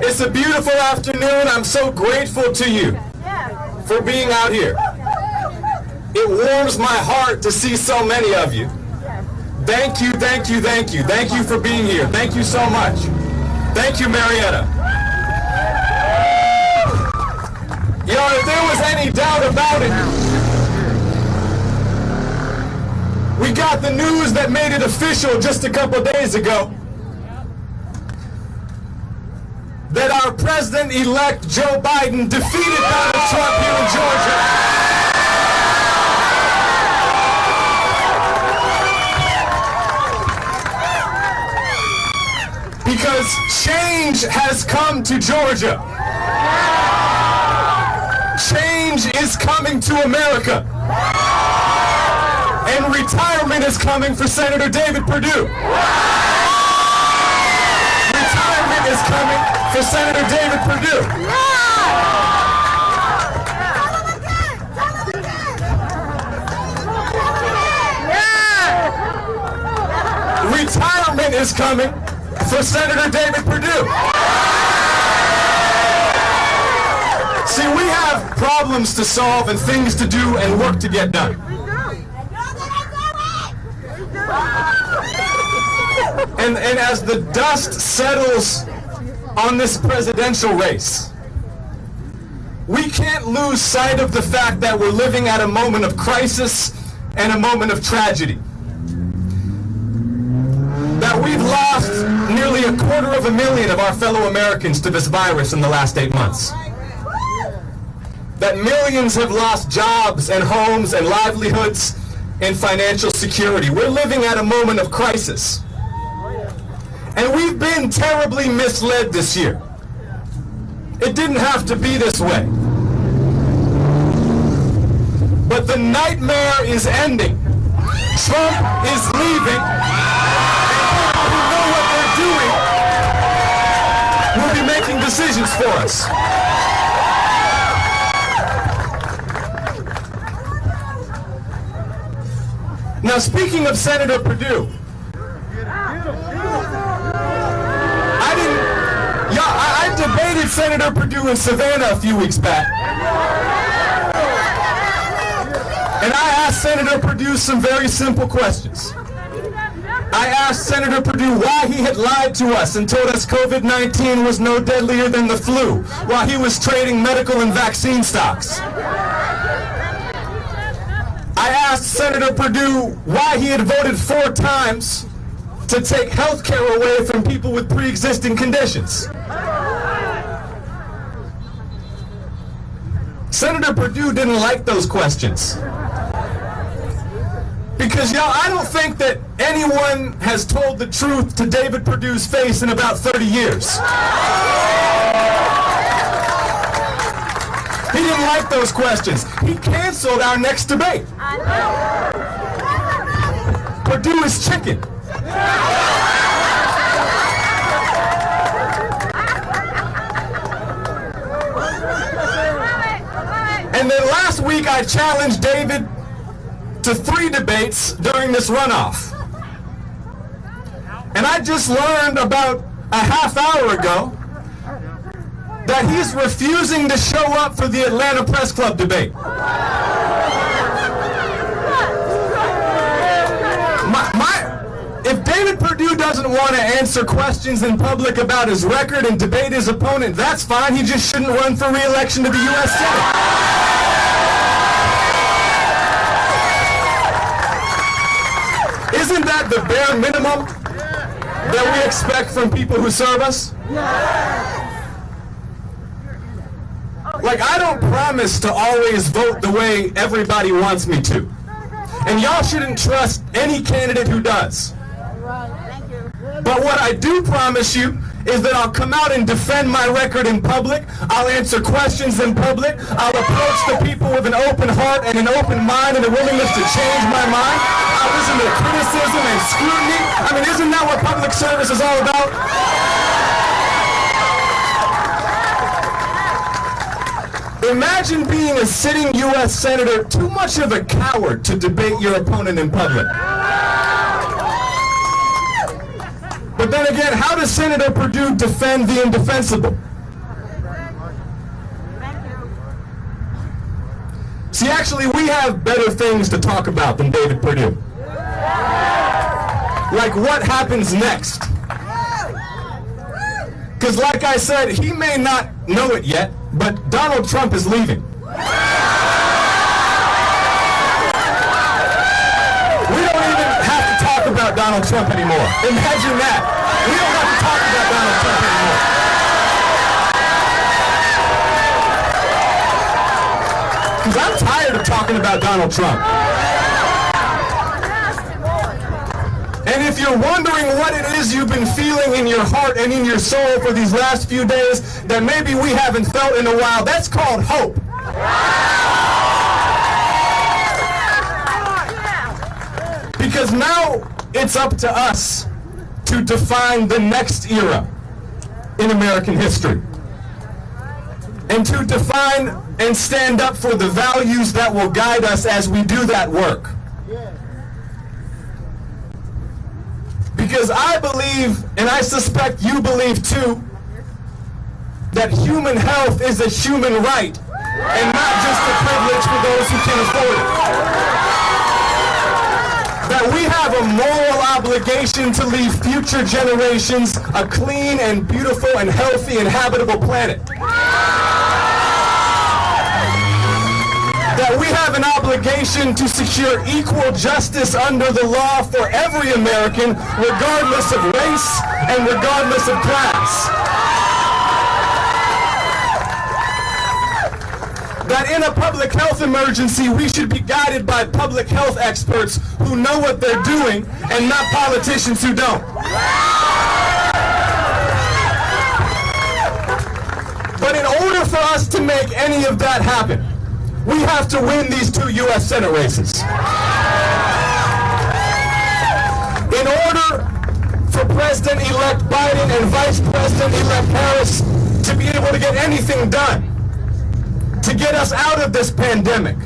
It's a beautiful afternoon. I'm so grateful to you for being out here. It warms my heart to see so many of you. Thank you, thank you, thank you. Thank you for being here. Thank you so much. Thank you, Marietta. You know, if there was any doubt about it, we got the news that made it official just a couple days ago that our President-elect Joe Biden defeated Donald Trump here in Georgia. Because change has come to Georgia. Change is coming to America. And retirement is coming for Senator David Perdue. Retirement is coming for Senator David Perdue. Retirement is coming for Senator David Perdue. See, we have problems to solve and things to do and work to get done. And as the dust settles on this presidential race, we can't lose sight of the fact that we're living at a moment of crisis and a moment of tragedy. That we've lost nearly 250,000 of our fellow Americans to this virus in the last 8 months. That millions have lost jobs and homes and livelihoods and financial security. We're living at a moment of crisis. And we've been terribly misled this year. It didn't have to be this way. But the nightmare is ending. Trump is leaving. And people who know what they're doing will be making decisions for us. Now, speaking of Senator Perdue, I debated Senator Perdue in Savannah a few weeks back. And I asked Senator Perdue some very simple questions. I asked Senator Perdue why he had lied to us and told us COVID-19 was no deadlier than the flu while he was trading medical and vaccine stocks. I asked Senator Perdue why he had voted 4 times to take health care away from people with pre-existing conditions. Senator Perdue didn't like those questions. Because, y'all, I don't think that anyone has told the truth to David Perdue's face in about 30 years. He didn't like those questions. He canceled our next debate. Perdue is chicken. And then last week I challenged David to 3 debates during this runoff. And I just learned about a half hour ago that he's refusing to show up for the Atlanta Press Club debate. If David Perdue doesn't want to answer questions in public about his record and debate his opponent, that's fine. He just shouldn't run for re-election to the U.S. Senate. Isn't that the bare minimum that we expect from people who serve us? Like, I don't promise to always vote the way everybody wants me to. And y'all shouldn't trust any candidate who does. But what I do promise you is that I'll come out and defend my record in public. I'll answer questions in public. I'll approach the people with an open heart and an open mind and a willingness to change my mind. I'll listen to criticism and scrutiny. I mean, isn't that what public service is all about? Imagine being a sitting U.S. Senator, too much of a coward to debate your opponent in public. But then again, how does Senator Perdue defend the indefensible? See, actually, we have better things to talk about than David Perdue. Like what happens next. Because like I said, he may not know it yet, but Donald Trump is leaving. We don't even have to talk about Donald Trump anymore. Imagine that. We don't have to talk about Donald Trump anymore. Because I'm tired of talking about Donald Trump. And if you're wondering what it is you've been feeling in your heart and in your soul for these last few days that maybe we haven't felt in a while, that's called hope. Because now it's up to us to define the next era in American history. And to define and stand up for the values that will guide us as we do that work. Because I believe, and I suspect you believe too, that human health is a human right and not just a privilege for those who can afford it. That we have a moral obligation to leave future generations a clean and beautiful and healthy and habitable planet. That we have an obligation to secure equal justice under the law for every American, regardless of race and regardless of class. That in a public health emergency, we should be guided by public health experts who know what they're doing and not politicians who don't. But in order for us to make any of that happen, we have to win these 2 U.S. Senate races. In order for President-elect Biden and Vice President-elect Harris to be able to get anything done, to get us out of this pandemic,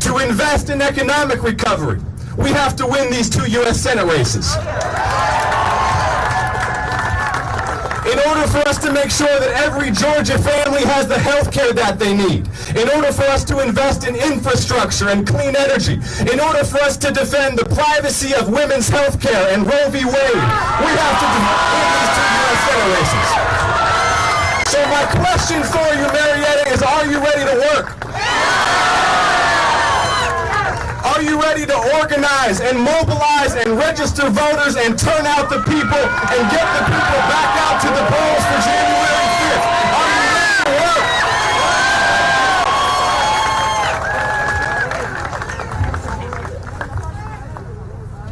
to invest in economic recovery, we have to win these 2 U.S. Senate races. In order for us to make sure that every Georgia family has the health care that they need, in order for us to invest in infrastructure and clean energy, in order for us to defend the privacy of women's health care and Roe v. Wade, we have to win these 2 U.S. Senate races. So my question for you, Marietta, is are you ready to work? Are you ready to organize and mobilize and register voters and turn out the people and get the people back out to the polls for January 5th? Are you ready to work?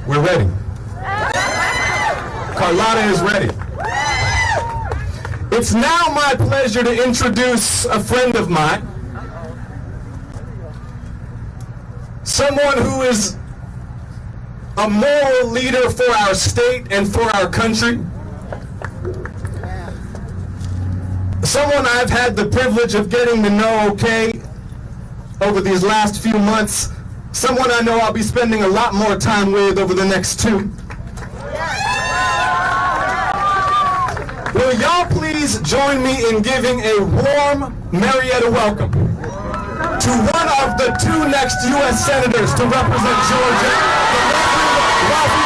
We're ready. Carlotta is ready. It's now my pleasure to introduce a friend of mine. Someone who is a moral leader for our state and for our country. Someone I've had the privilege of getting to know over these last few months. Someone I know I'll be spending a lot more time with over the next 2. Will y'all please join me in giving a warm Marietta welcome to one of the 2 next U.S. Senators to represent Georgia, the lovely